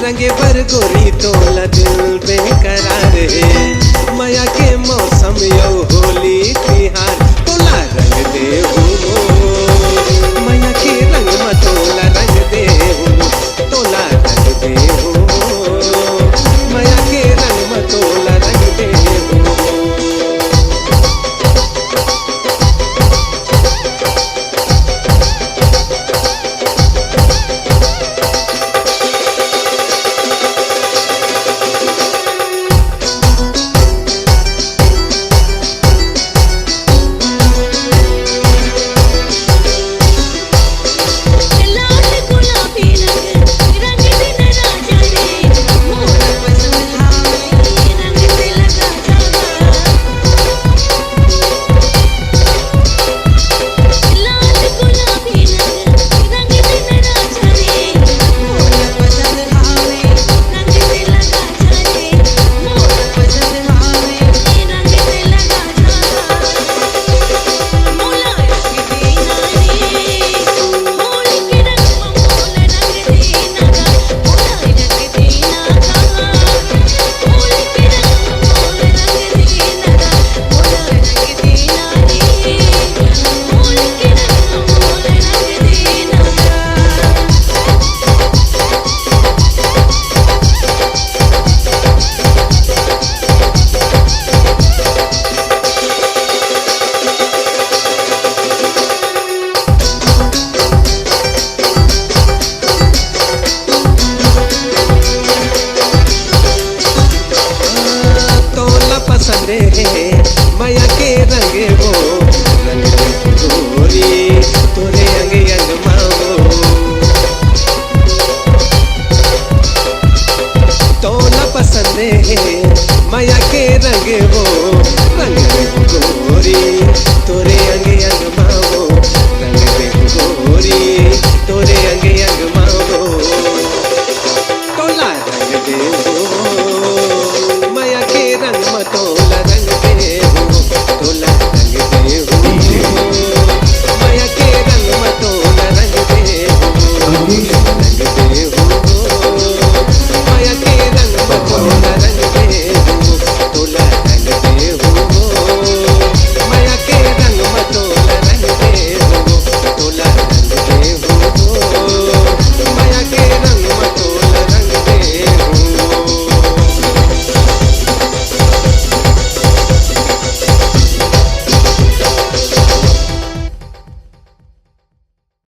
रंगे पर गोरी तोला दिल बेकरार है माया के मौसम यो होली तिहार तोला रंग दे माया के रंग में तोला रंग दे तोला रंग दे माया के रंग में तोला रंग दे माया के रंगे वो रंग गोरी तोरे अंगे अंग माओ तोला पसंद है माया के रंगे